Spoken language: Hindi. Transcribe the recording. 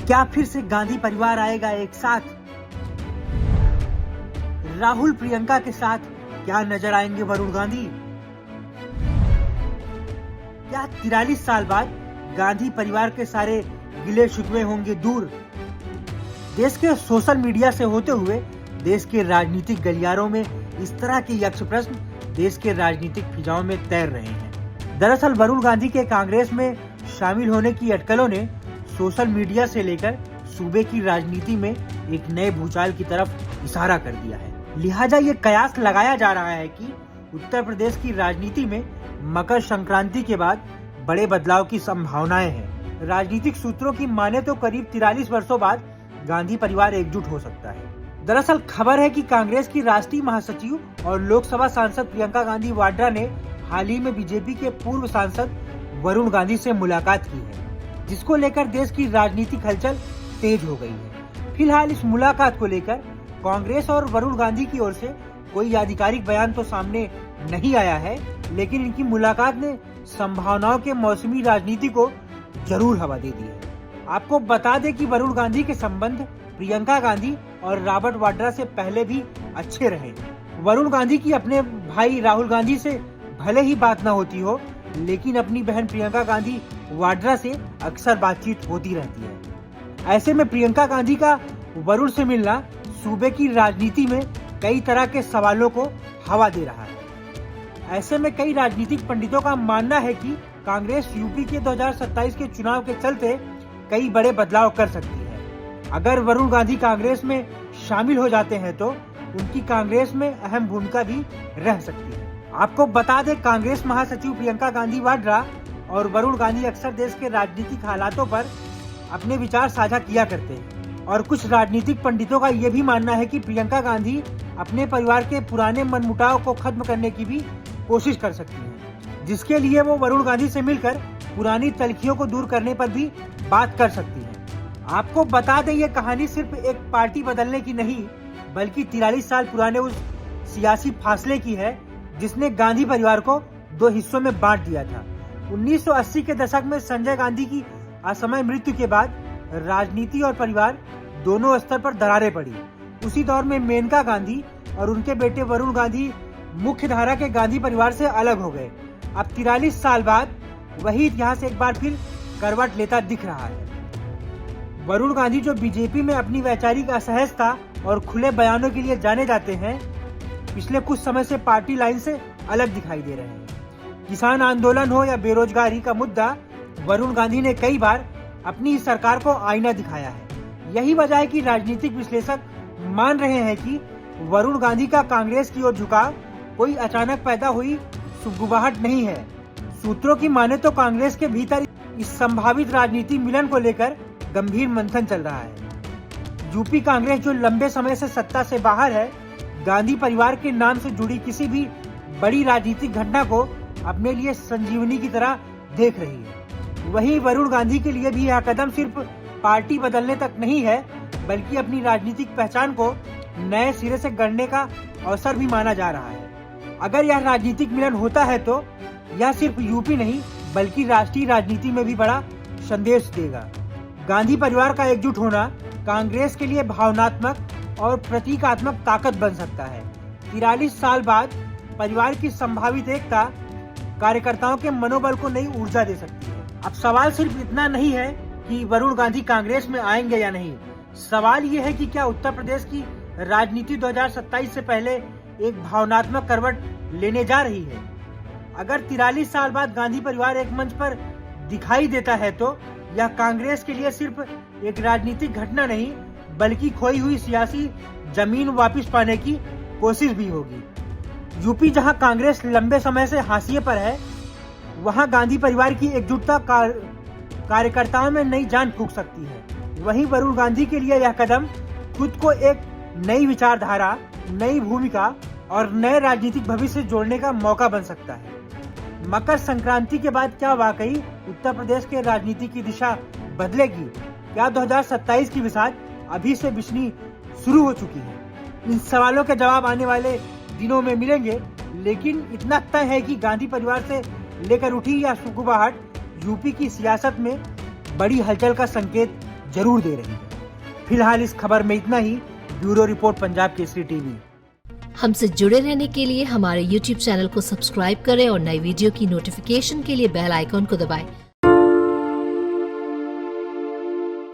क्या फिर से गांधी परिवार आएगा एक साथ? राहुल प्रियंका के साथ क्या नजर आएंगे वरुण गांधी? क्या 43 साल बाद गांधी परिवार के सारे गिले शिकवे होंगे दूर? देश के सोशल मीडिया से होते हुए देश के राजनीतिक गलियारों में इस तरह के यक्ष प्रश्न देश के राजनीतिक फिजाओं में तैर रहे हैं। दरअसल वरुण गांधी के कांग्रेस में शामिल होने की अटकलों ने सोशल मीडिया से लेकर सूबे की राजनीति में एक नए भूचाल की तरफ इशारा कर दिया है। लिहाजा ये कयास लगाया जा रहा है कि उत्तर प्रदेश की राजनीति में मकर संक्रांति के बाद बड़े बदलाव की संभावनाएं हैं। राजनीतिक सूत्रों की माने तो करीब 43 वर्षों बाद गांधी परिवार एकजुट हो सकता है। दरअसल खबर है कि कांग्रेस की राष्ट्रीय महासचिव और लोकसभा सांसद प्रियंका गांधी वाड्रा ने हाल ही में बीजेपी के पूर्व सांसद वरुण गांधी से मुलाकात की है, जिसको लेकर देश की राजनीतिक हलचल तेज हो गई है। फिलहाल इस मुलाकात को लेकर कांग्रेस और वरुण गांधी की ओर से कोई आधिकारिक बयान तो सामने नहीं आया है, लेकिन इनकी मुलाकात ने संभावनाओं के मौसमी राजनीति को जरूर हवा दे दी है। आपको बता दें कि वरुण गांधी के संबंध प्रियंका गांधी और रॉबर्ट वाड्रा से पहले भी अच्छे रहे। वरुण गांधी की अपने भाई राहुल गांधी से भले ही बात न होती हो, लेकिन अपनी बहन प्रियंका गांधी वाड्रा से अक्सर बातचीत होती रहती है। ऐसे में प्रियंका गांधी का वरुण से मिलना सूबे की राजनीति में कई तरह के सवालों को हवा दे रहा है। ऐसे में कई राजनीतिक पंडितों का मानना है कि कांग्रेस यूपी के 2027 के चुनाव के चलते कई बड़े बदलाव कर सकती है। अगर वरुण गांधी कांग्रेस में शामिल हो जाते हैं तो उनकी कांग्रेस में अहम भूमिका भी रह सकती है। आपको बता दें, कांग्रेस महासचिव प्रियंका गांधी वाड्रा और वरुण गांधी अक्सर देश के राजनीतिक हालातों पर अपने विचार साझा किया करते हैं और कुछ राजनीतिक पंडितों का ये भी मानना है कि प्रियंका गांधी अपने परिवार के पुराने मनमुटाव को खत्म करने की भी कोशिश कर सकती हैं, जिसके लिए वो वरुण गांधी से मिलकर पुरानी तलखियों को दूर करने पर भी बात कर सकती है। आपको बता दें, ये कहानी सिर्फ एक पार्टी बदलने की नहीं, बल्कि 43 साल पुराने उस सियासी फासले की है जिसने गांधी परिवार को दो हिस्सों में बांट दिया था। 1980 के दशक में संजय गांधी की असमय मृत्यु के बाद राजनीति और परिवार दोनों स्तर पर दरारें पड़ी। उसी दौर में मेनका गांधी और उनके बेटे वरुण गांधी मुख्य धारा के गांधी परिवार से अलग हो गए। अब 43 साल बाद वही इतिहास एक बार फिर करवट लेता दिख रहा है। वरुण गांधी, जो बीजेपी में अपनी वैचारिक असहजता और खुले बयानों के लिए जाने जाते हैं, पिछले कुछ समय से पार्टी लाइन से अलग दिखाई दे रहे हैं। किसान आंदोलन हो या बेरोजगारी का मुद्दा, वरुण गांधी ने कई बार अपनी सरकार को आईना दिखाया है। यही वजह है कि राजनीतिक विश्लेषक मान रहे हैं कि वरुण गांधी का कांग्रेस की ओर झुकाव कोई अचानक पैदा हुई सुगबुगाहट नहीं है। सूत्रों की माने तो कांग्रेस के भीतर इस संभावित राजनीति मिलन को लेकर गंभीर मंथन चल रहा है। यूपी कांग्रेस, जो लंबे समय से सत्ता से बाहर है, गांधी परिवार के नाम से जुड़ी किसी भी बड़ी राजनीतिक घटना को अपने लिए संजीवनी की तरह देख रही है। वहीं वरुण गांधी के लिए भी यह कदम सिर्फ पार्टी बदलने तक नहीं है, बल्कि अपनी राजनीतिक पहचान को नए सिरे से गढ़ने का अवसर भी माना जा रहा है। अगर यह राजनीतिक मिलन होता है तो यह सिर्फ यूपी नहीं, बल्कि राष्ट्रीय राजनीति में भी बड़ा संदेश देगा। गांधी परिवार का एकजुट होना कांग्रेस के लिए भावनात्मक और प्रतीकात्मक ताकत बन सकता है। 43 साल बाद परिवार की संभावित एकता कार्यकर्ताओं के मनोबल को नई ऊर्जा दे सकती है। अब सवाल सिर्फ इतना नहीं है कि वरुण गांधी कांग्रेस में आएंगे या नहीं। सवाल ये है कि क्या उत्तर प्रदेश की राजनीति 2027 से पहले एक भावनात्मक करवट लेने जा रही है। अगर 43 साल बाद गांधी परिवार एक मंच पर दिखाई देता है तो यह कांग्रेस के लिए सिर्फ एक राजनीतिक घटना नहीं, बल्कि खोई हुई सियासी जमीन वापस पाने की कोशिश भी होगी। यूपी, जहां कांग्रेस लंबे समय से हाशिए पर है, वहां गांधी परिवार की एकजुटता कार्यकर्ताओं में नई जान फूंक सकती है। वहीं वरुण गांधी के लिए यह कदम खुद को एक नई विचारधारा, नई भूमिका और नए राजनीतिक भविष्य से जोड़ने का मौका बन सकता है। मकर संक्रांति के बाद क्या वाकई उत्तर प्रदेश के राजनीति की दिशा बदलेगी? क्या 2027 की विसात अभी से बिछनी शुरू हो चुकी है? इन सवालों के जवाब आने वाले दिनों में मिलेंगे, लेकिन इतना तय है कि गांधी परिवार से लेकर उठी यह सुगबुगाहट यूपी की सियासत में बड़ी हलचल का संकेत जरूर दे रही है। फिलहाल इस खबर में इतना ही। Bureau report, Punjab Kesari TV. हमसे जुड़े रहने के लिए हमारे YouTube चैनल को सब्सक्राइब करें और नई वीडियो की नोटिफिकेशन के लिए बेल आइकॉन को दबाएं।